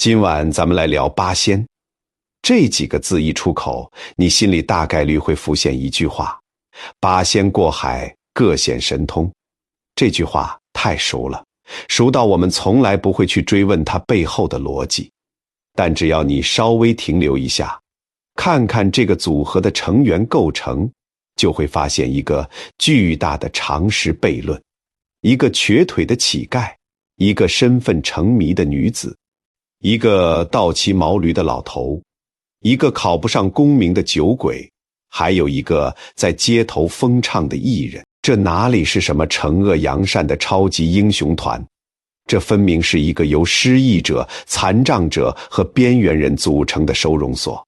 今晚咱们来聊八仙。这几个字一出口，你心里大概率会浮现一句话：八仙过海，各显神通。这句话太熟了，熟到我们从来不会去追问它背后的逻辑。但只要你稍微停留一下，看看这个组合的成员构成，就会发现一个巨大的常识悖论，一个瘸腿的乞丐，一个身份成谜的女子，一个倒骑毛驴的老头，一个考不上功名的酒鬼，还有一个在街头疯唱的艺人。这哪里是什么惩恶扬善的超级英雄团？这分明是一个由失忆者、残障者和边缘人组成的收容所。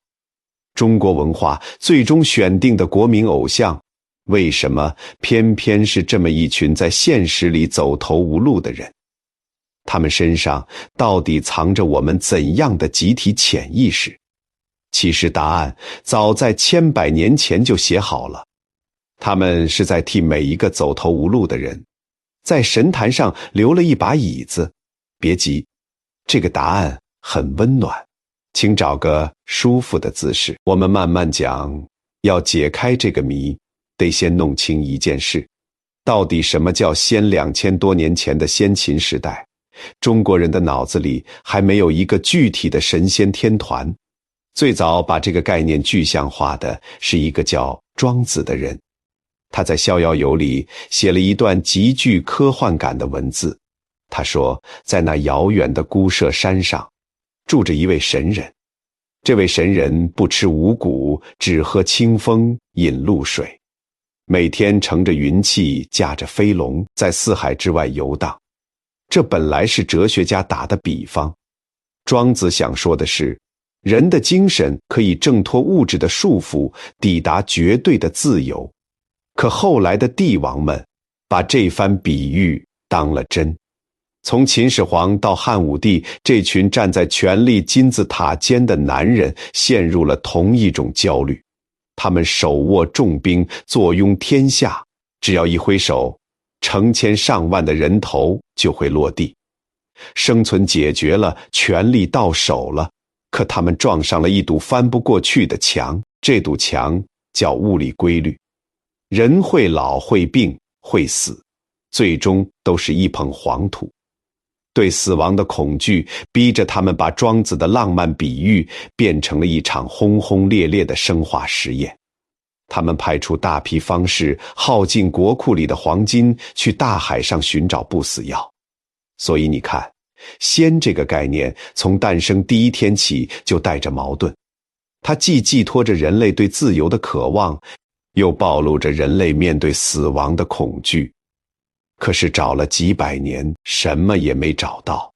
中国文化最终选定的国民偶像，为什么偏偏是这么一群在现实里走投无路的人？他们身上到底藏着我们怎样的集体潜意识？其实答案早在千百年前就写好了，他们是在替每一个走投无路的人，在神坛上留了一把椅子。别急，这个答案很温暖，请找个舒服的姿势，我们慢慢讲。要解开这个谜，得先弄清一件事，到底什么叫先2000多年前的先秦时代？中国人的脑子里还没有一个具体的神仙天团。最早把这个概念具象化的是一个叫庄子的人，他在《逍遥游》里写了一段极具科幻感的文字。他说，在那遥远的孤舍山上，住着一位神人。这位神人不吃五谷，只喝清风，饮露水，每天乘着云气，驾着飞龙，在四海之外游荡。这本来是哲学家打的比方，庄子想说的是，人的精神可以挣脱物质的束缚，抵达绝对的自由。可后来的帝王们把这番比喻当了真，从秦始皇到汉武帝，这群站在权力金字塔尖的男人陷入了同一种焦虑。他们手握重兵，坐拥天下，只要一挥手，成千上万的人头就会落地。生存解决了，权力到手了，可他们撞上了一堵翻不过去的墙，这堵墙叫物理规律。人会老，会病，会死，最终都是一捧黄土。对死亡的恐惧逼着他们把庄子的浪漫比喻变成了一场轰轰烈烈的生化实验。他们派出大批方士，耗尽国库里的黄金，去大海上寻找不死药。所以你看，仙这个概念从诞生第一天起就带着矛盾，它既寄托着人类对自由的渴望，又暴露着人类面对死亡的恐惧。可是找了几百年，什么也没找到。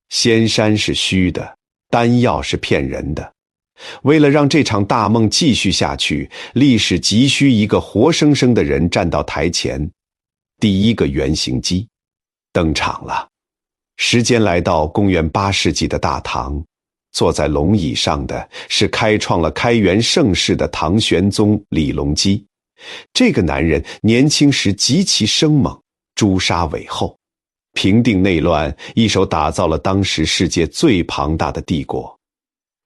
仙山是虚的，丹药是骗人的。为了让这场大梦继续下去，历史急需一个活生生的人站到台前。第一个原型机登场了。时间来到公元8世纪的大唐，坐在龙椅上的是开创了开元盛世的唐玄宗李隆基。这个男人年轻时极其生猛，诛杀韦后，平定内乱，一手打造了当时世界最庞大的帝国。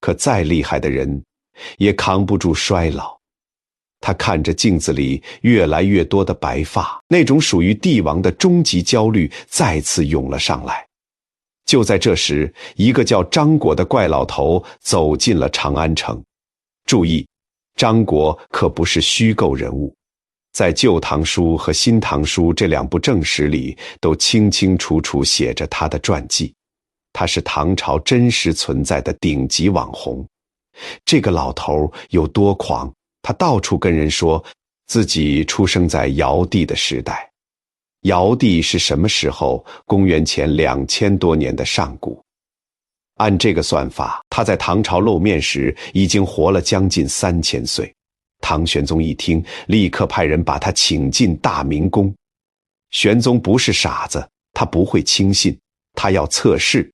可再厉害的人也扛不住衰老。他看着镜子里越来越多的白发，那种属于帝王的终极焦虑再次涌了上来。就在这时，一个叫张果的怪老头走进了长安城。注意，张果可不是虚构人物，在《旧唐书》和《新唐书》这两部正史里都清清楚楚写着他的传记。他是唐朝真实存在的顶级网红。这个老头有多狂，他到处跟人说自己出生在尧帝的时代。尧帝是什么时候？公元前2000多年的上古。按这个算法，他在唐朝露面时已经活了将近3000岁。唐玄宗一听，立刻派人把他请进大明宫。玄宗不是傻子，他不会轻信，他要测试。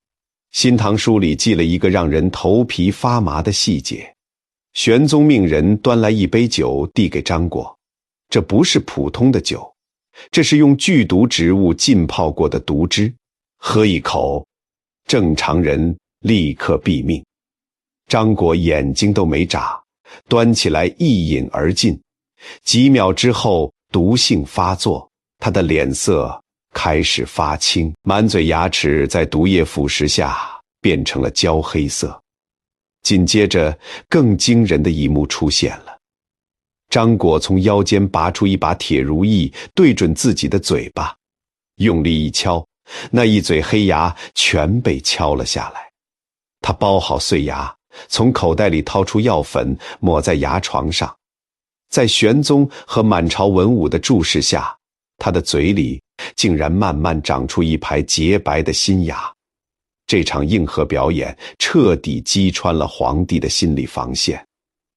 新唐书里记了一个让人头皮发麻的细节。玄宗命人端来一杯酒递给张果，这不是普通的酒，这是用剧毒植物浸泡过的毒汁。喝一口，正常人立刻毙命。张果眼睛都没眨，端起来一饮而尽，几秒之后毒性发作，他的脸色开始发青，满嘴牙齿在毒液腐蚀下变成了焦黑色。紧接着更惊人的一幕出现了，张果从腰间拔出一把铁如意，对准自己的嘴巴，用力一敲，那一嘴黑牙全被敲了下来。他包好碎牙，从口袋里掏出药粉，抹在牙床上。在玄宗和满朝文武的注视下，他的嘴里竟然慢慢长出一排洁白的新牙。这场硬核表演彻底击穿了皇帝的心理防线。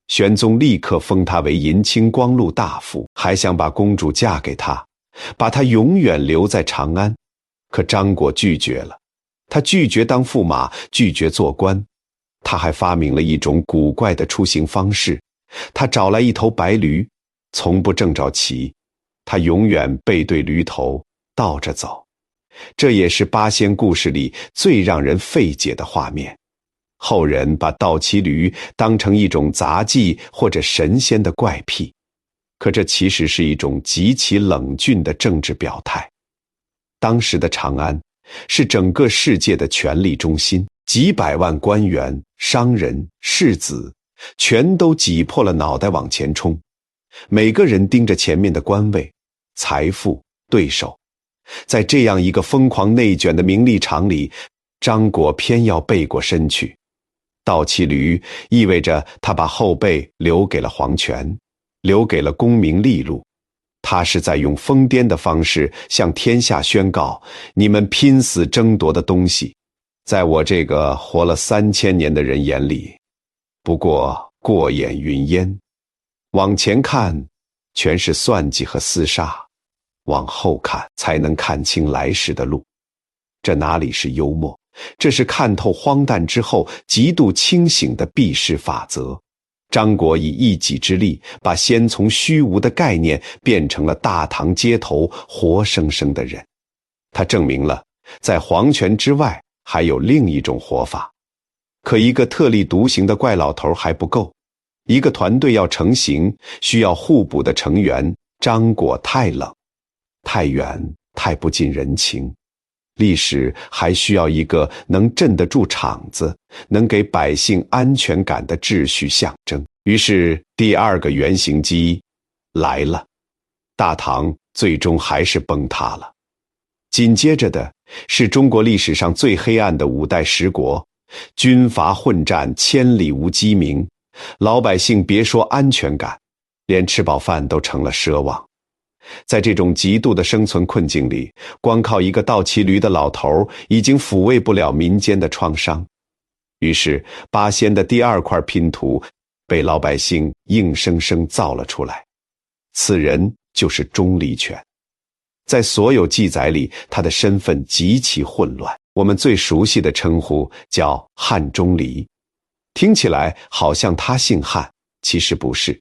玄宗立刻封他为银清光禄大夫，还想把公主嫁给他，把他永远留在长安。可张果拒绝了，他拒绝当驸马，拒绝做官。他还发明了一种古怪的出行方式，他找来一头白驴，从不正着骑，他永远背对驴头，倒着走。这也是八仙故事里最让人费解的画面。后人把倒骑驴当成一种杂技或者神仙的怪癖，可这其实是一种极其冷峻的政治表态。当时的长安是整个世界的权力中心，几百万官员、商人、士子全都挤破了脑袋往前冲，每个人盯着前面的官位、财富、对手。在这样一个疯狂内卷的名利场里，张果偏要背过身去。倒骑驴意味着他把后背留给了皇权，留给了功名利禄。他是在用疯癫的方式向天下宣告，你们拼死争夺的东西，在我这个活了3000年的人眼里，不过过眼云烟。往前看，全是算计和厮杀；往后看，才能看清来时的路。这哪里是幽默，这是看透荒诞之后极度清醒的避世法则。张果以一己之力，把先从虚无的概念变成了大唐街头活生生的人。他证明了，在皇权之外还有另一种活法。可一个特立独行的怪老头还不够，一个团队要成型，需要互补的成员。张果太冷，太远，太不近人情。历史还需要一个能镇得住场子，能给百姓安全感的秩序象征。于是第二个原型机来了，大唐最终还是崩塌了。紧接着的是中国历史上最黑暗的5代十国，军阀混战，千里无鸡鸣，老百姓别说安全感，连吃饱饭都成了奢望。在这种极度的生存困境里，光靠一个倒骑驴的老头已经抚慰不了民间的创伤。于是八仙的第二块拼图被老百姓硬生生造了出来，此人就是钟离权。在所有记载里，他的身份极其混乱，我们最熟悉的称呼叫汉钟离，听起来好像他姓汉，其实不是。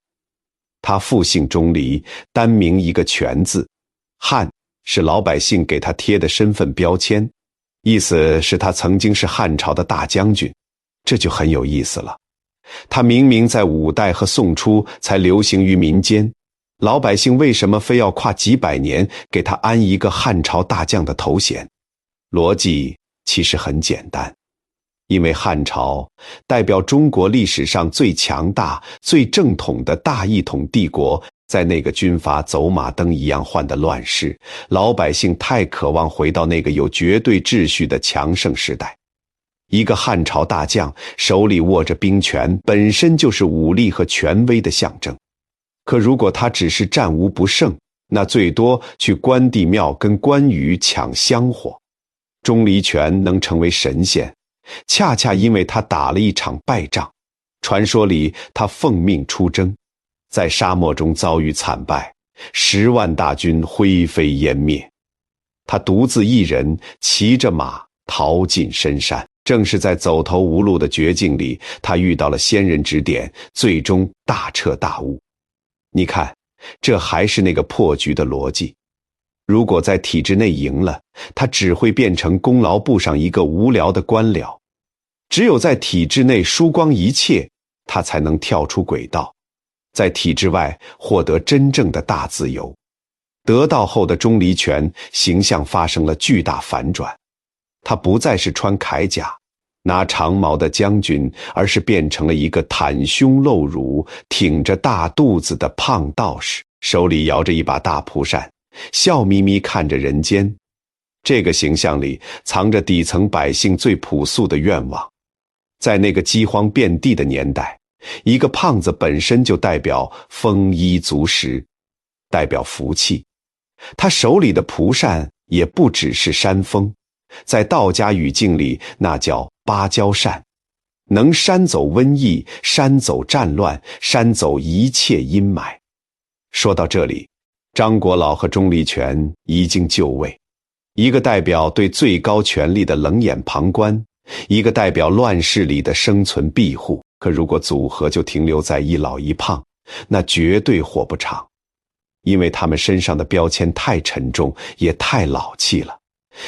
他父姓钟离，单名一个权字，汉是老百姓给他贴的身份标签，意思是他曾经是汉朝的大将军。这就很有意思了，他明明在5代和宋初才流行于民间，老百姓为什么非要跨几百年给他安一个汉朝大将的头衔？逻辑其实很简单，因为汉朝代表中国历史上最强大、最正统的大一统帝国，在那个军阀走马灯一样换的乱世，老百姓太渴望回到那个有绝对秩序的强盛时代。一个汉朝大将手里握着兵权，本身就是武力和权威的象征。可如果他只是战无不胜，那最多去关帝庙跟关羽抢香火。钟离权能成为神仙，恰恰因为他打了一场败仗。传说里他奉命出征，在沙漠中遭遇惨败，10万大军灰飞烟灭。他独自一人骑着马逃进深山，正是在走投无路的绝境里，他遇到了仙人指点，最终大彻大悟。你看，这还是那个破局的逻辑。如果在体制内赢了，他只会变成功劳簿上一个无聊的官僚。只有在体制内输光一切，他才能跳出轨道，在体制外获得真正的大自由。得道后的钟离权形象发生了巨大反转，他不再是穿铠甲拿长矛的将军，而是变成了一个袒胸露乳挺着大肚子的胖道士，手里摇着一把大蒲扇，笑眯眯看着人间。这个形象里藏着底层百姓最朴素的愿望。在那个饥荒遍地的年代，一个胖子本身就代表丰衣足食，代表福气。他手里的蒲扇也不只是扇风，在道家语境里那叫芭蕉扇，能扇走瘟疫，扇走战乱，扇走一切阴霾。说到这里，张国老和钟离权已经就位，一个代表对最高权力的冷眼旁观，一个代表乱世里的生存庇护。可如果组合就停留在一老一胖，那绝对活不长，因为他们身上的标签太沉重，也太老气了，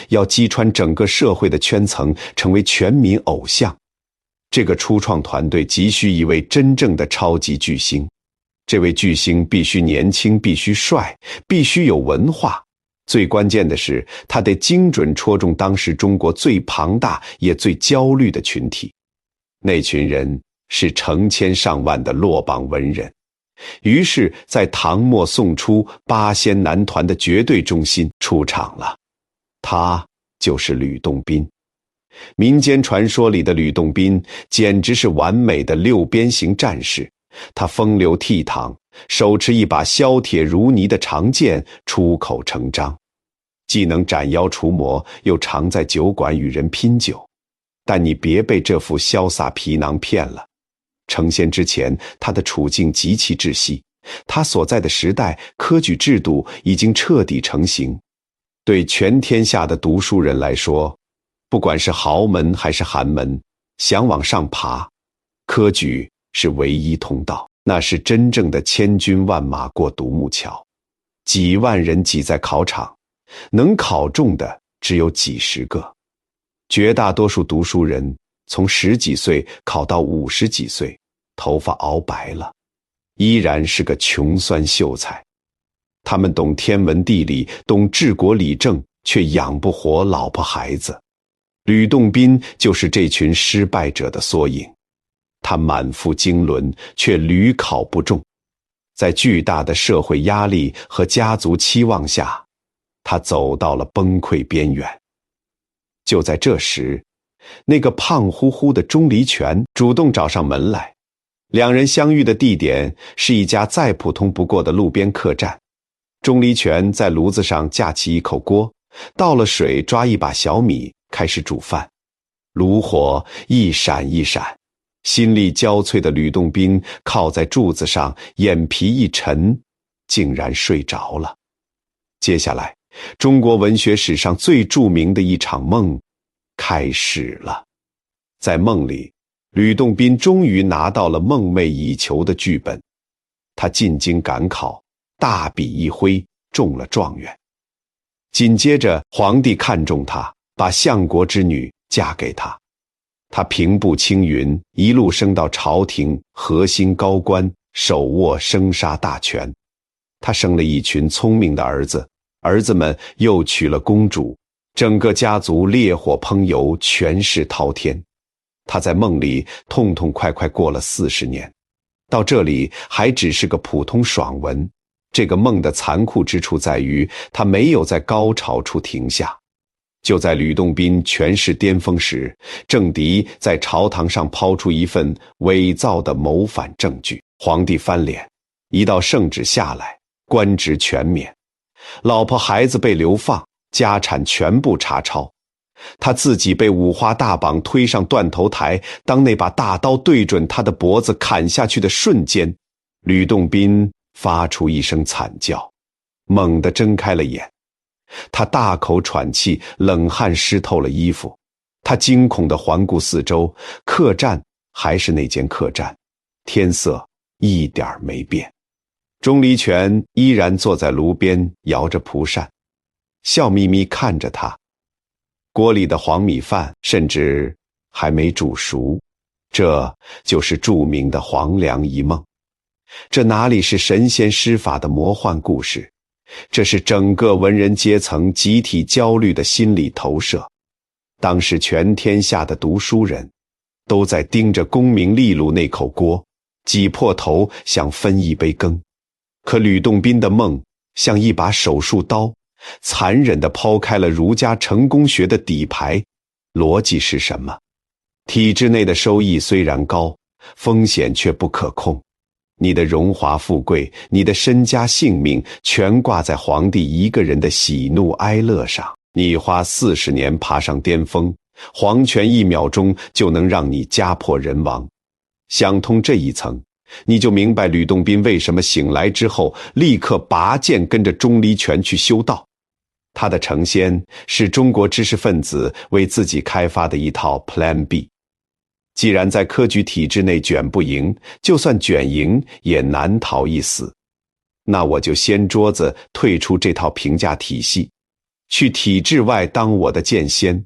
要击穿整个社会的圈层，成为全民偶像。这个初创团队急需一位真正的超级巨星，这位巨星必须年轻，必须帅，必须有文化，最关键的是他得精准戳中当时中国最庞大也最焦虑的群体。那群人是成千上万的落榜文人。于是在唐末宋初八仙男团的绝对中心出场了，他就是吕洞宾。民间传说里的吕洞宾简直是完美的六边形战士，他风流倜傥，手持一把削铁如泥的长剑，出口成章，既能斩妖除魔，又常在酒馆与人拼酒。但你别被这副潇洒皮囊骗了，成仙之前他的处境极其窒息，他所在的时代科举制度已经彻底成型。对全天下的读书人来说，不管是豪门还是寒门，想往上爬，科举是唯一通道，那是真正的千军万马过独木桥。几万人挤在考场，能考中的只有几十个。绝大多数读书人从10几岁考到50几岁，头发熬白了，依然是个穷酸秀才。他们懂天文地理，懂治国理政，却养不活老婆孩子。吕洞宾就是这群失败者的缩影。他满腹经纶，却屡考不中。在巨大的社会压力和家族期望下，他走到了崩溃边缘。就在这时，那个胖乎乎的钟离权主动找上门来。两人相遇的地点是一家再普通不过的路边客栈。钟离权在炉子上架起一口锅，倒了水，抓一把小米，开始煮饭。炉火一闪一闪，心力交瘁的吕洞宾靠在柱子上，眼皮一沉，竟然睡着了。接下来，中国文学史上最著名的一场梦开始了。在梦里，吕洞宾终于拿到了梦寐以求的剧本。他进京赶考，大笔一挥，中了状元。紧接着，皇帝看中他，把相国之女嫁给他。他平步青云，一路升到朝廷核心高官，手握生杀大权。他生了一群聪明的儿子，儿子们又娶了公主，整个家族烈火烹油，权势滔天。他在梦里痛痛快快过了40年，到这里还只是个普通爽文。这个梦的残酷之处在于，他没有在高潮处停下。就在吕洞宾权势巅峰时，政敌在朝堂上抛出一份伪造的谋反证据，皇帝翻脸，一道圣旨下来，官职全免，老婆孩子被流放，家产全部查抄。他自己被五花大绑推上断头台，当那把大刀对准他的脖子砍下去的瞬间，吕洞宾发出一声惨叫，猛地睁开了眼。他大口喘气，冷汗湿透了衣服。他惊恐地环顾四周，客栈还是那间客栈，天色一点没变。钟离权依然坐在炉边，摇着蒲扇，笑眯眯看着他。锅里的黄米饭甚至还没煮熟。这就是著名的黄粱一梦。这哪里是神仙施法的魔幻故事，这是整个文人阶层集体焦虑的心理投射。当时全天下的读书人都在盯着功名利禄那口锅，挤破头想分一杯羹。可吕洞宾的梦像一把手术刀，残忍地抛开了儒家成功学的底牌。逻辑是什么？体制内的收益虽然高，风险却不可控。你的荣华富贵，你的身家性命，全挂在皇帝一个人的喜怒哀乐上。你花40年爬上巅峰，皇权1秒钟就能让你家破人亡。想通这一层，你就明白吕洞宾为什么醒来之后立刻拔剑跟着钟离权去修道。他的成仙是中国知识分子为自己开发的一套 Plan B。既然在科举体制内卷不赢，就算卷赢也难逃一死。那我就掀桌子退出这套评价体系，去体制外当我的剑仙。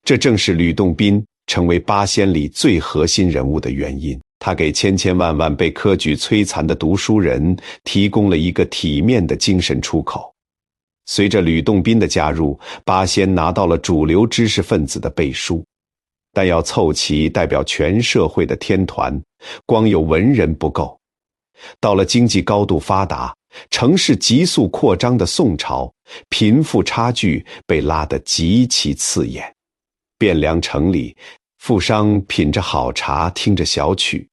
这正是吕洞宾成为八仙里最核心人物的原因。他给千千万万被科举摧残的读书人提供了一个体面的精神出口。随着吕洞宾的加入，八仙拿到了主流知识分子的背书。但要凑齐代表全社会的天团，光有文人不够。到了经济高度发达、城市急速扩张的宋朝，贫富差距被拉得极其刺眼。汴梁城里，富商品着好茶，听着小曲，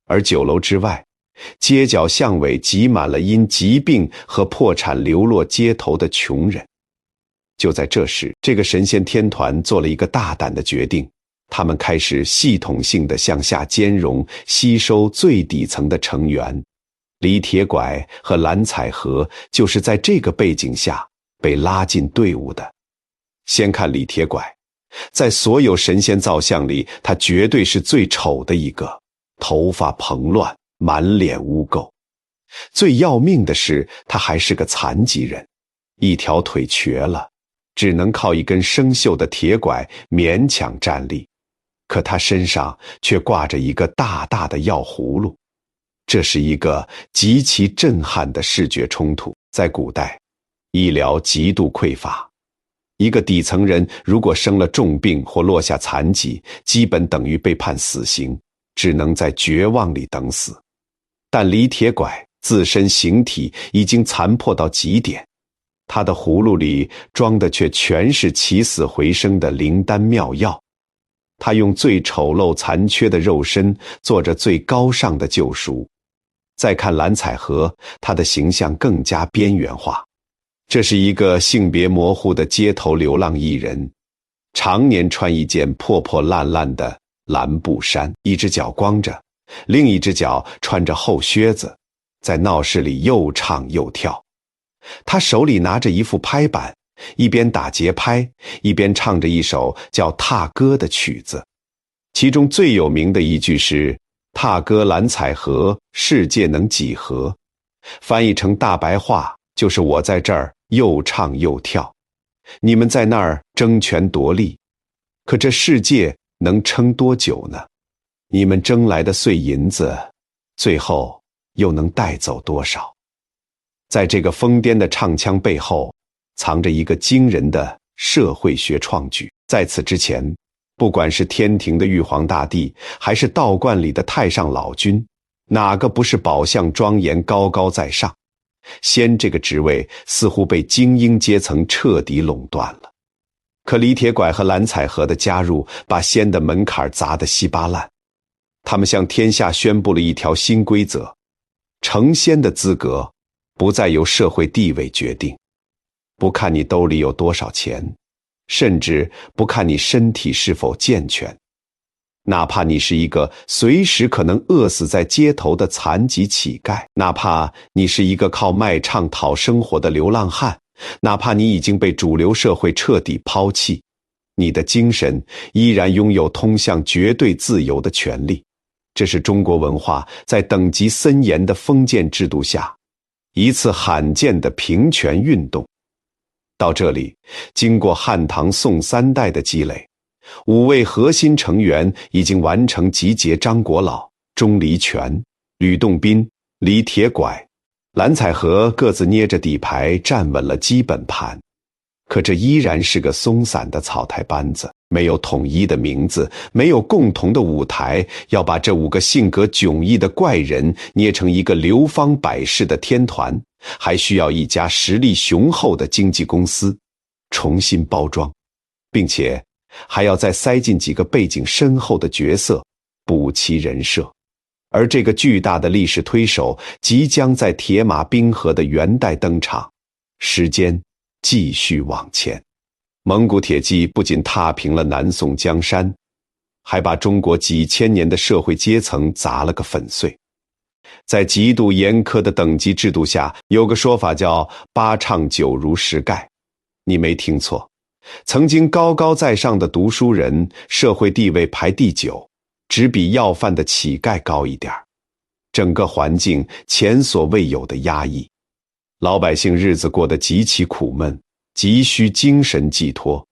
而酒楼之外，街角巷尾挤满了因疾病和破产流落街头的穷人。就在这时，这个神仙天团做了一个大胆的决定。他们开始系统性地向下兼容，吸收最底层的成员。李铁拐和蓝采和就是在这个背景下被拉进队伍的。先看李铁拐，在所有神仙造像里，他绝对是最丑的一个，头发蓬乱，满脸污垢。最要命的是，他还是个残疾人，一条腿瘸了，只能靠一根生锈的铁拐勉强站立。可他身上却挂着一个大大的药葫芦，这是一个极其震撼的视觉冲突。在古代，医疗极度匮乏，一个底层人如果生了重病或落下残疾，基本等于被判死刑，只能在绝望里等死。但李铁拐自身形体已经残破到极点，他的葫芦里装的却全是起死回生的灵丹妙药。他用最丑陋残缺的肉身做着最高尚的救赎。再看蓝采和，他的形象更加边缘化。这是一个性别模糊的街头流浪艺人，常年穿一件破破烂烂的蓝布衫，一只脚光着，另一只脚穿着厚靴子，在闹市里又唱又跳。他手里拿着一副拍板，一边打节拍，一边唱着一首叫《踏歌》的曲子，其中最有名的一句是“踏歌蓝采和，世界能几何”，翻译成大白话就是我在这儿又唱又跳，你们在那儿争权夺利，可这世界能撑多久呢？你们争来的碎银子，最后又能带走多少？在这个疯癫的唱腔背后，藏着一个惊人的社会学创举。在此之前，不管是天庭的玉皇大帝，还是道观里的太上老君，哪个不是宝相庄严高高在上？仙这个职位似乎被精英阶层彻底垄断了。可李铁拐和蓝采和的加入，把仙的门槛砸得稀巴烂。他们向天下宣布了一条新规则：成仙的资格不再由社会地位决定，不看你兜里有多少钱，甚至不看你身体是否健全，哪怕你是一个随时可能饿死在街头的残疾乞丐，哪怕你是一个靠卖唱讨生活的流浪汉，哪怕你已经被主流社会彻底抛弃，你的精神依然拥有通向绝对自由的权利。这是中国文化在等级森严的封建制度下一次罕见的平权运动。到这里，经过汉唐宋三代的积累， 5位核心成员已经完成集结，张国老、钟离权、吕洞宾、李铁拐、蓝采和各自捏着底牌站稳了基本盘。可这依然是个松散的草台班子，没有统一的名字，没有共同的舞台。要把这5个性格迥异的怪人捏成一个流芳百世的天团，还需要一家实力雄厚的经纪公司重新包装，并且还要再塞进几个背景深厚的角色，补齐人设。而这个巨大的历史推手即将在铁马冰河的元代登场，时间继续往前。蒙古铁骑不仅踏平了南宋江山，还把中国几千年的社会阶层砸了个粉碎。在极度严苛的等级制度下，有个说法叫八唱九如十盖。你没听错，曾经高高在上的读书人，社会地位排第9，只比要饭的乞丐高一点。整个环境前所未有的压抑，老百姓日子过得极其苦闷，急需精神寄托。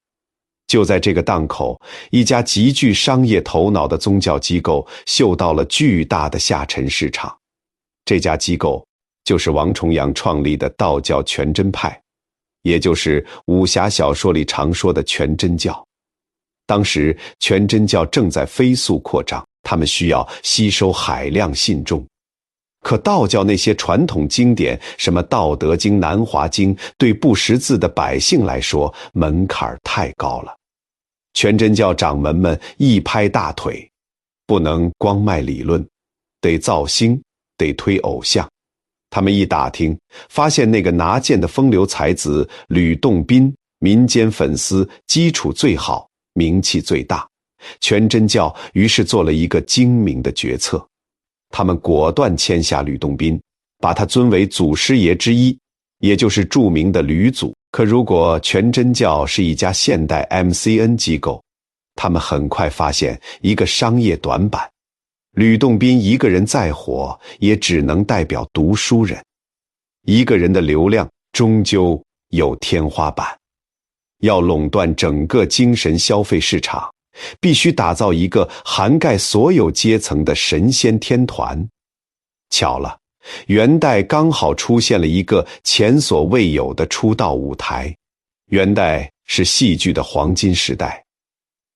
就在这个档口，一家极具商业头脑的宗教机构嗅到了巨大的下沉市场。这家机构就是王重阳创立的道教全真派，也就是武侠小说里常说的全真教。当时全真教正在飞速扩张，他们需要吸收海量信众。可道教那些传统经典，什么《道德经》《南华经》，对不识字的百姓来说门槛太高了。全真教掌门们一拍大腿，不能光卖理论，得造星，得推偶像。他们一打听，发现那个拿剑的风流才子吕洞宾，民间粉丝基础最好，名气最大。全真教于是做了一个精明的决策，他们果断签下吕洞宾，把他尊为祖师爷之一，也就是著名的吕祖。可如果全真教是一家现代 MCN 机构，他们很快发现一个商业短板：吕洞宾一个人再火，也只能代表读书人，一个人的流量终究有天花板。要垄断整个精神消费市场，必须打造一个涵盖所有阶层的神仙天团。巧了，元代刚好出现了一个前所未有的出道舞台。元代是戏剧的黄金时代，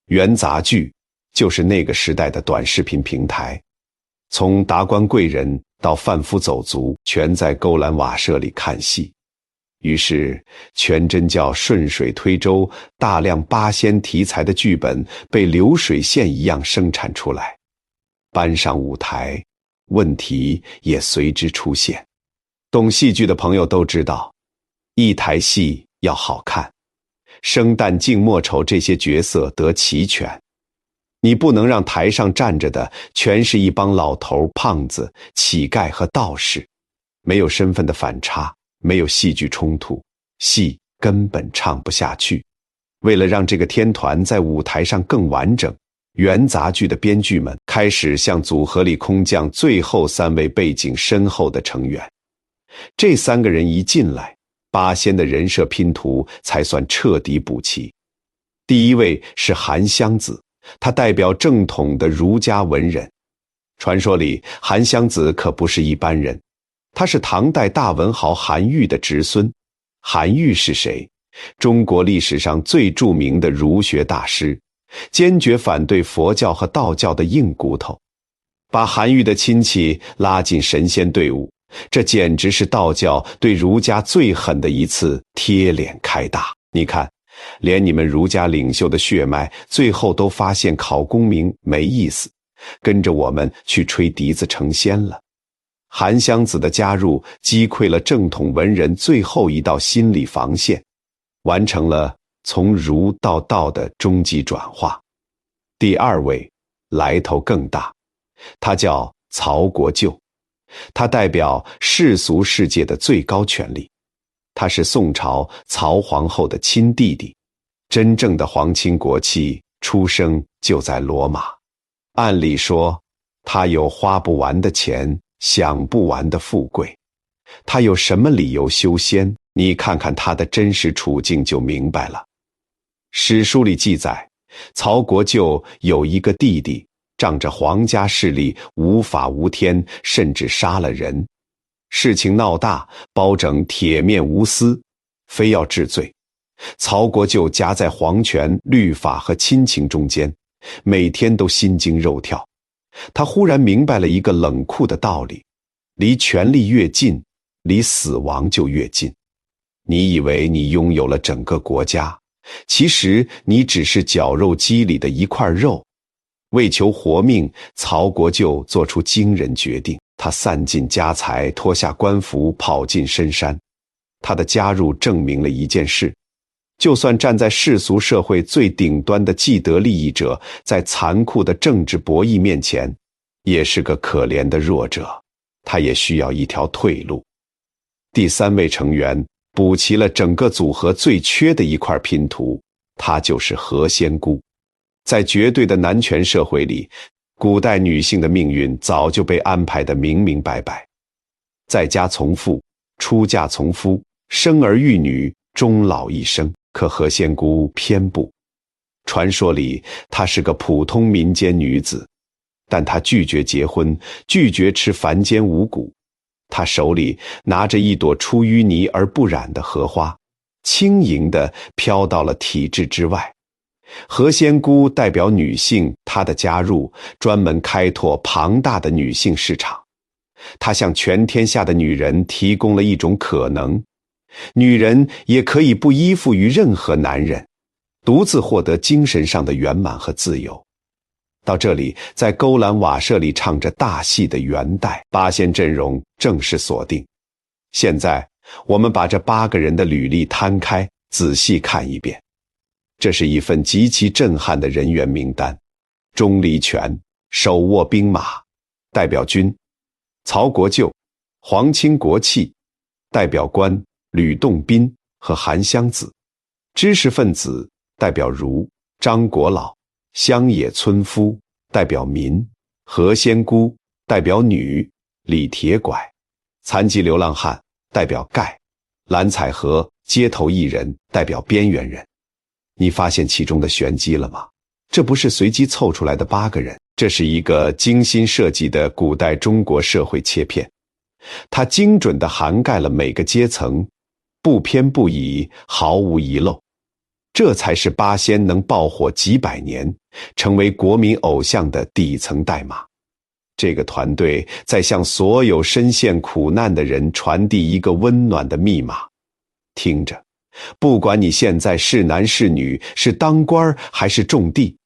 元杂剧就是那个时代的短视频平台。从达官贵人到贩夫走卒，全在勾栏瓦舍里看戏。于是全真教顺水推舟，大量八仙题材的剧本被流水线一样生产出来，搬上舞台，问题也随之出现。懂戏剧的朋友都知道，一台戏要好看，生旦净末丑这些角色得齐全。你不能让台上站着的全是一帮老头、胖子、乞丐和道士，没有身份的反差，没有戏剧冲突，戏根本唱不下去。为了让这个天团在舞台上更完整，元杂剧的编剧们开始向组合里空降最后3位背景深厚的成员。这3个人一进来，八仙的人设拼图才算彻底补齐。第一位是韩湘子，他代表正统的儒家文人。传说里，韩湘子可不是一般人，他是唐代大文豪韩愈的侄孙。韩愈是谁？中国历史上最著名的儒学大师，坚决反对佛教和道教的硬骨头，把韩愈的亲戚拉进神仙队伍，这简直是道教对儒家最狠的一次贴脸开大。你看，连你们儒家领袖的血脉，最后都发现考功名没意思，跟着我们去吹笛子成仙了。韩湘子的加入击溃了正统文人最后一道心理防线，完成了从儒到道的终极转化。第2位来头更大，他叫曹国舅，他代表世俗世界的最高权力。他是宋朝曹皇后的亲弟弟，真正的皇亲国戚，出生就在罗马。按理说，他有花不完的钱，享不完的富贵，他有什么理由修仙？你看看他的真实处境就明白了。史书里记载，曹国舅有一个弟弟，仗着皇家势力无法无天，甚至杀了人。事情闹大，包拯铁面无私，非要治罪。曹国舅夹在皇权、律法和亲情中间，每天都心惊肉跳。他忽然明白了一个冷酷的道理：离权力越近，离死亡就越近。你以为你拥有了整个国家，其实你只是绞肉机里的一块肉。为求活命，曹国舅做出惊人决定，他散尽家财，脱下官服，跑进深山。他的加入证明了一件事：就算站在世俗社会最顶端的既得利益者，在残酷的政治博弈面前，也是个可怜的弱者，他也需要一条退路。第三位成员补齐了整个组合最缺的一块拼图，她就是何仙姑。在绝对的男权社会里，古代女性的命运早就被安排得明明白白：在家从父，出嫁从夫，生儿育女，终老一生。可何仙姑偏不。传说里她是个普通民间女子，但她拒绝结婚，拒绝吃凡间五谷。她手里拿着一朵出淤泥而不染的荷花，轻盈地飘到了体制之外。何仙姑代表女性，她的加入专门开拓庞大的女性市场。她向全天下的女人提供了一种可能：女人也可以不依附于任何男人，独自获得精神上的圆满和自由。到这里，在勾栏瓦舍里唱着大戏的元代八仙阵容正式锁定。现在我们把这8个人的履历摊开，仔细看一遍。这是一份极其震撼的人员名单：钟离权手握兵马，代表军；曹国舅皇亲国戚，代表官吕洞宾和韩湘子；知识分子代表儒张国老，乡野村夫代表民，何仙姑代表女李铁拐，残疾流浪汉代表盖，蓝采和街头艺人代表边缘人。你发现其中的玄机了吗？这不是随机凑出来的8个人，这是一个精心设计的古代中国社会切片。它精准地涵盖了每个阶层，不偏不倚，毫无遗漏。这才是八仙能爆火几百年，成为国民偶像的底层代码。这个团队在向所有深陷苦难的人传递一个温暖的密码：听着，不管你现在是男是女，是当官还是种地，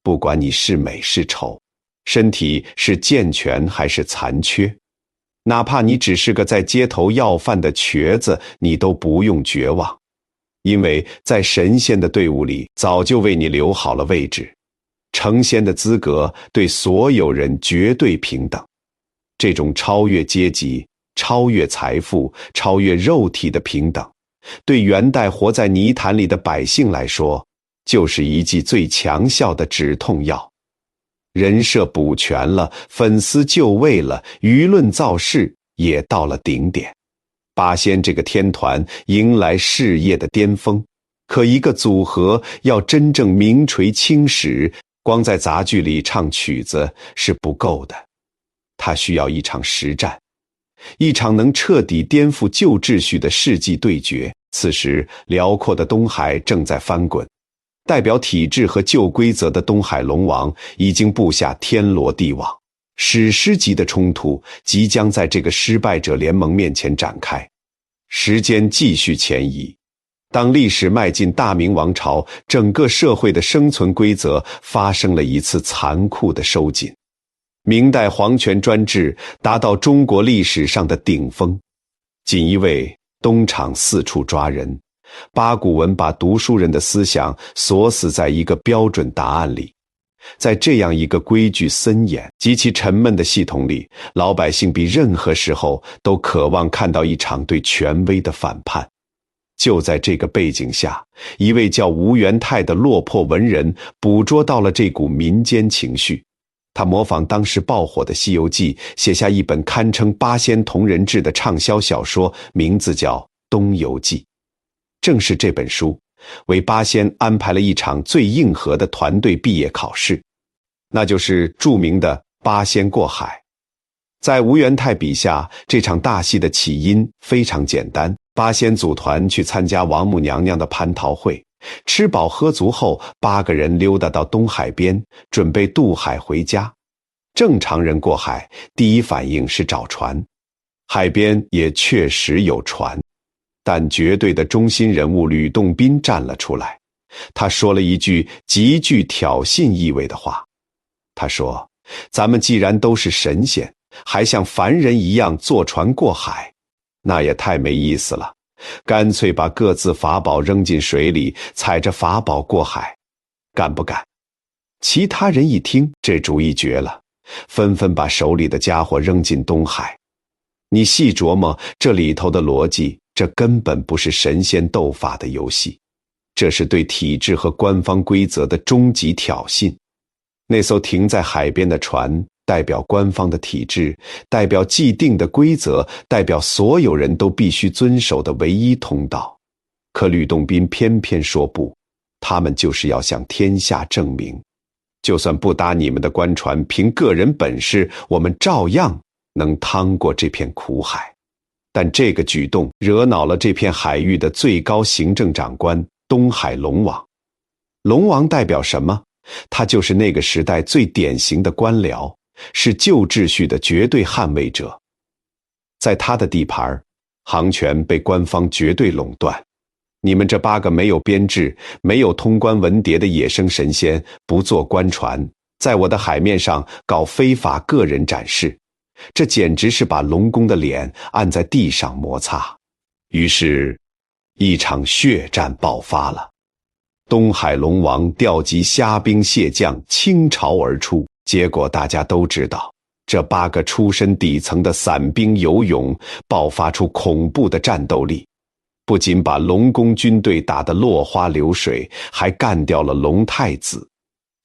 不管你是美是丑，身体是健全还是残缺，哪怕你只是个在街头要饭的瘸子，你都不用绝望，因为在神仙的队伍里早就为你留好了位置。成仙的资格对所有人绝对平等。这种超越阶级、超越财富、超越肉体的平等，对元代活在泥潭里的百姓来说，就是一剂最强效的止痛药。人设补全了，粉丝就位了，舆论造势也到了顶点。八仙这个天团迎来事业的巅峰，可一个组合要真正名垂青史，光在杂剧里唱曲子是不够的，它需要一场实战，一场能彻底颠覆旧秩序的世纪对决。此时，辽阔的东海正在翻滚，代表体制和旧规则的东海龙王已经布下天罗地网，史诗级的冲突即将在这个失败者联盟面前展开。时间继续前移，当历史迈进大明王朝，整个社会的生存规则发生了一次残酷的收紧。明代皇权专制达到中国历史上的顶峰，锦衣卫东厂四处抓人，八股文把读书人的思想锁死在一个标准答案里。在这样一个规矩森严、极其沉闷的系统里，老百姓比任何时候都渴望看到一场对权威的反叛。就在这个背景下，一位叫吴元泰的落魄文人捕捉到了这股民间情绪。他模仿当时爆火的《西游记》，写下一本堪称八仙同人志的畅销小说，名字叫《东游记》。正是这本书为八仙安排了一场最硬核的团队毕业考试，那就是著名的八仙过海。在吴元泰笔下，这场大戏的起因非常简单，八仙组团去参加王母娘娘的蟠桃会，吃饱喝足后，8个人溜达到东海边，准备渡海回家。正常人过海，第一反应是找船，海边也确实有船，但绝对的中心人物吕洞宾站了出来，他说了一句极具挑衅意味的话。他说：“咱们既然都是神仙，还像凡人一样坐船过海，那也太没意思了，干脆把各自法宝扔进水里，踩着法宝过海，干不干？”其他人一听，这主意绝了，纷纷把手里的家伙扔进东海。你细琢磨这里头的逻辑，这根本不是神仙斗法的游戏，这是对体制和官方规则的终极挑衅。那艘停在海边的船代表官方的体制，代表既定的规则，代表所有人都必须遵守的唯一通道。可吕洞宾偏偏说不，他们就是要向天下证明，就算不搭你们的官船，凭个人本事，我们照样能趟过这片苦海。但这个举动惹恼了这片海域的最高行政长官东海龙王。龙王代表什么？他就是那个时代最典型的官僚，是旧秩序的绝对捍卫者。在他的地盘，航权被官方绝对垄断。你们这8个没有编制、没有通关文牒的野生神仙，不坐官船，在我的海面上搞非法个人展示，这简直是把龙宫的脸按在地上摩擦。于是，一场血战爆发了。东海龙王调集虾兵蟹将倾巢而出，结果大家都知道，这8个出身底层的散兵游勇爆发出恐怖的战斗力，不仅把龙宫军队打得落花流水，还干掉了龙太子，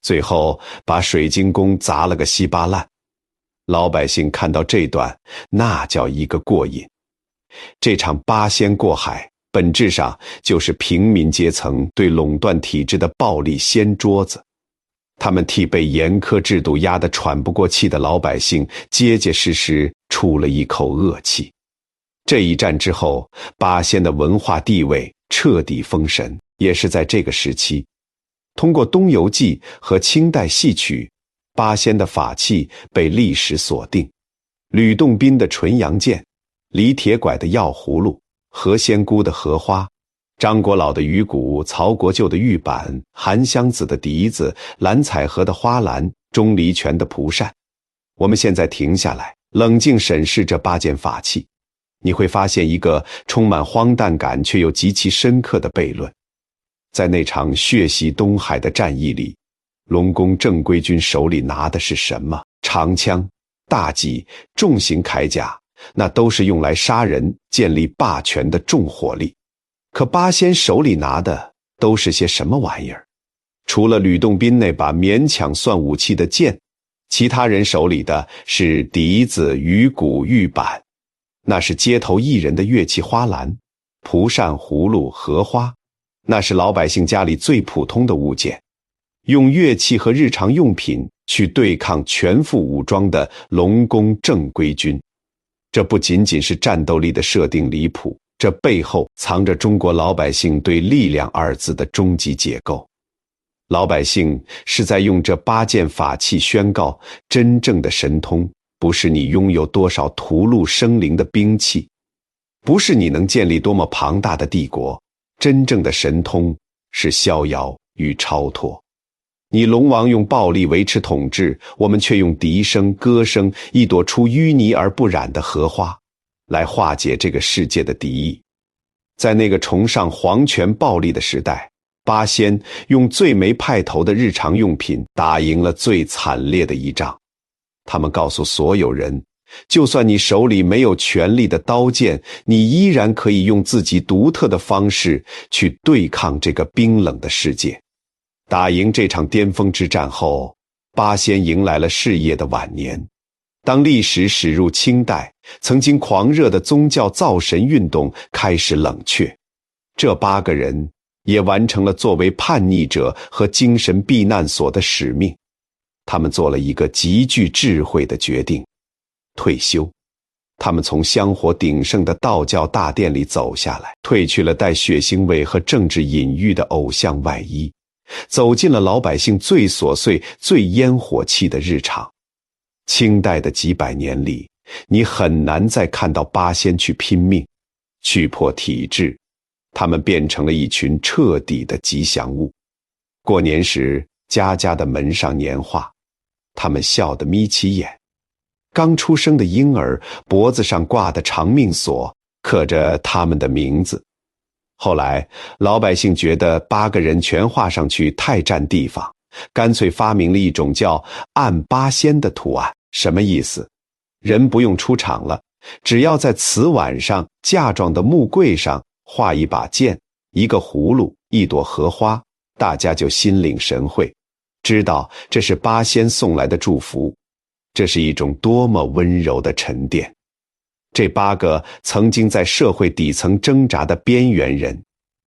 最后把水晶宫砸了个稀巴烂。老百姓看到这段，那叫一个过瘾。这场八仙过海本质上就是平民阶层对垄断体制的暴力掀桌子，他们替被严苛制度压得喘不过气的老百姓结结实实出了一口恶气。这一战之后，八仙的文化地位彻底封神，也是在这个时期，通过《东游记》和清代戏曲，八仙的法器被历史锁定。吕洞宾的纯阳剑，李铁拐的药葫芦，何仙姑的荷花，张国老的鱼骨，曹国舅的玉板，韩湘子的笛子，蓝采和的花篮，钟离权的蒲扇。我们现在停下来，冷静审视这8件法器，你会发现一个充满荒诞感却又极其深刻的悖论。在那场血洗东海的战役里，龙宫正规军手里拿的是什么？长枪、大戟、重型铠甲，那都是用来杀人、建立霸权的重火力。可八仙手里拿的都是些什么玩意儿？除了吕洞宾那把勉强算武器的剑，其他人手里的是笛子、鱼骨、玉板，那是街头艺人的乐器花篮，蒲扇、葫芦、荷花，那是老百姓家里最普通的物件。用乐器和日常用品去对抗全副武装的龙宫正规军，这不仅仅是战斗力的设定离谱，这背后藏着中国老百姓对力量2字的终极解构。老百姓是在用这8件法器宣告，真正的神通不是你拥有多少屠戮生灵的兵器，不是你能建立多么庞大的帝国，真正的神通是逍遥与超脱。你龙王用暴力维持统治，我们却用笛声、歌声，一朵出淤泥而不染的荷花，来化解这个世界的敌意。在那个崇尚皇权暴力的时代，八仙用最没派头的日常用品打赢了最惨烈的一仗。他们告诉所有人，就算你手里没有权力的刀剑，你依然可以用自己独特的方式去对抗这个冰冷的世界。打赢这场巅峰之战后，八仙迎来了事业的晚年。当历史驶入清代，曾经狂热的宗教造神运动开始冷却，这8个人也完成了作为叛逆者和精神避难所的使命。他们做了一个极具智慧的决定：退休。他们从香火鼎盛的道教大殿里走下来，褪去了带血腥味和政治隐喻的偶像外衣，走进了老百姓最琐碎、最烟火气的日常。清代的几百年里，你很难再看到八仙去拼命，去破体制，他们变成了一群彻底的吉祥物。过年时，家家的门上年画，他们笑得眯起眼。刚出生的婴儿脖子上挂的长命锁，刻着他们的名字。后来，老百姓觉得8个人全画上去太占地方，干脆发明了一种叫按八仙的图案。什么意思？人不用出场了，只要在瓷碗上架状的木柜上画一把剑、一个葫芦、一朵荷花，大家就心领神会，知道这是八仙送来的祝福。这是一种多么温柔的沉淀。这8个曾经在社会底层挣扎的边缘人，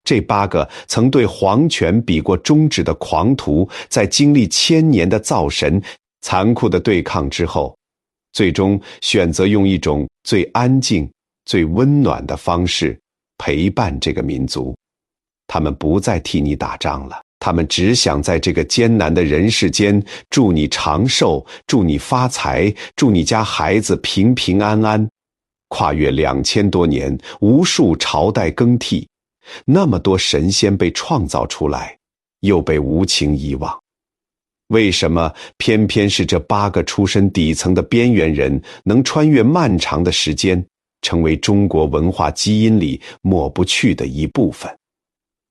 这8个曾对皇权比过中指的狂徒，在经历1000年的造神、残酷的对抗之后，最终选择用一种最安静、最温暖的方式陪伴这个民族。他们不再替你打仗了，他们只想在这个艰难的人世间祝你长寿，祝你发财，祝你家孩子平平安安。跨越2000多年，无数朝代更替，那么多神仙被创造出来，又被无情遗忘。为什么偏偏是这8个出身底层的边缘人，能穿越漫长的时间，成为中国文化基因里抹不去的一部分？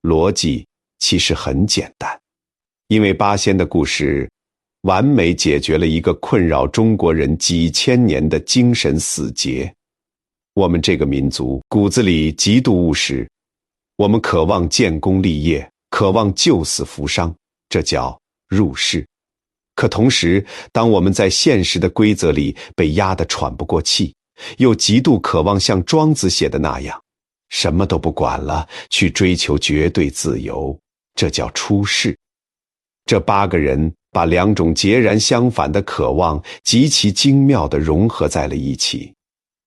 逻辑其实很简单，因为八仙的故事完美解决了一个困扰中国人几千年的精神死结。我们这个民族骨子里极度务实，我们渴望建功立业，渴望救死扶伤，这叫入世。可同时，当我们在现实的规则里被压得喘不过气，又极度渴望像庄子写的那样，什么都不管了，去追求绝对自由，这叫出世。这8个人把2种截然相反的渴望极其精妙地融合在了一起。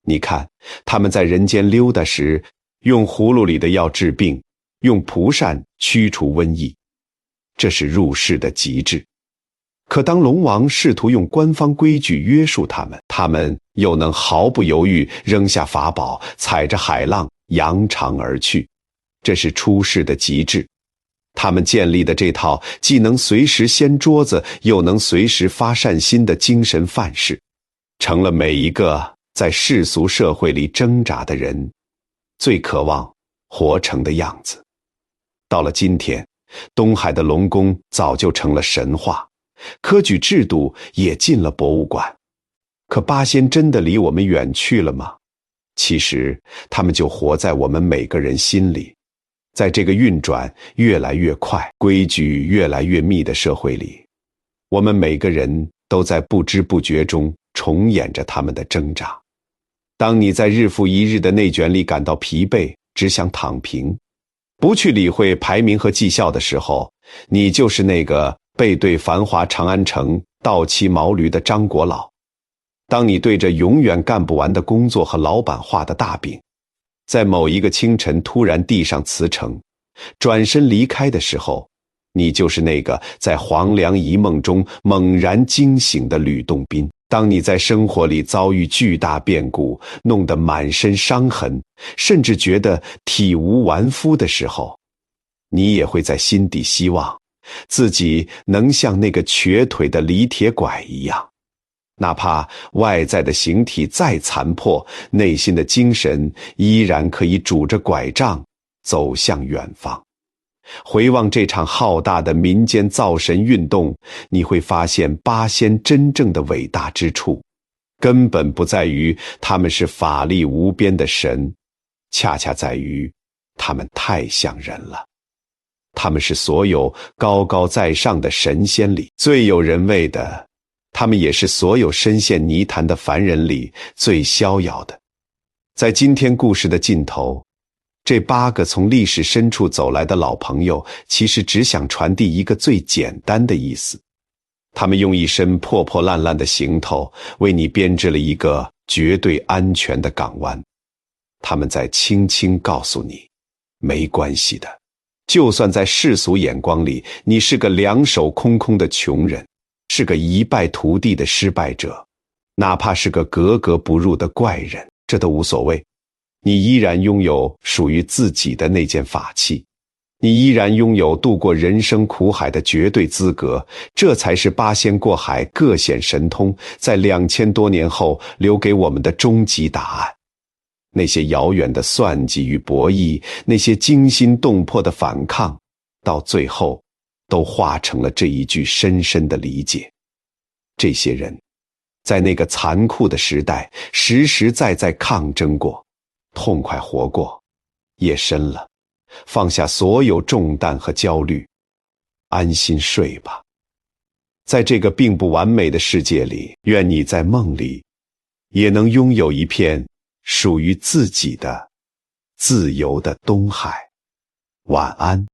你看，他们在人间溜达时，用葫芦里的药治病，用蒲扇驱除瘟疫，这是入世的极致。可当龙王试图用官方规矩约束他们，他们又能毫不犹豫扔下法宝，踩着海浪扬长而去，这是出世的极致。他们建立的这套既能随时掀桌子，又能随时发善心的精神范式，成了每一个在世俗社会里挣扎的人最渴望活成的样子。到了今天，东海的龙宫早就成了神话，科举制度也进了博物馆。可八仙真的离我们远去了吗？其实他们就活在我们每个人心里。在这个运转越来越快、规矩越来越密的社会里，我们每个人都在不知不觉中重演着他们的挣扎。当你在日复一日的内卷里感到疲惫，只想躺平，不去理会排名和绩效的时候，你就是那个背对繁华长安城、倒骑毛驴的张国老。当你对着永远干不完的工作和老板画的大饼，在某一个清晨突然递上辞呈，转身离开的时候，你就是那个在黄粱一梦中猛然惊醒的吕洞宾。当你在生活里遭遇巨大变故，弄得满身伤痕，甚至觉得体无完肤的时候，你也会在心底希望自己能像那个瘸腿的李铁拐一样，哪怕外在的形体再残破，内心的精神依然可以拄着拐杖走向远方。回望这场浩大的民间造神运动，你会发现八仙真正的伟大之处，根本不在于他们是法力无边的神，恰恰在于他们太像人了。他们是所有高高在上的神仙里最有人味的，他们也是所有深陷泥潭的凡人里最逍遥的。在今天故事的尽头，这8个从历史深处走来的老朋友，其实只想传递一个最简单的意思。他们用一身破破烂烂的行头，为你编织了一个绝对安全的港湾。他们在轻轻告诉你，没关系的，就算在世俗眼光里，你是个两手空空的穷人，是个一败涂地的失败者，哪怕是个格格不入的怪人，这都无所谓。你依然拥有属于自己的那件法器，你依然拥有度过人生苦海的绝对资格，这才是八仙过海各显神通在2000多年后留给我们的终极答案。那些遥远的算计与博弈，那些惊心动魄的反抗，到最后都化成了这一句深深的理解。这些人在那个残酷的时代实实在在抗争过，痛快活过，夜深了，放下所有重担和焦虑，安心睡吧。在这个并不完美的世界里，愿你在梦里也能拥有一片属于自己的自由的东海。晚安。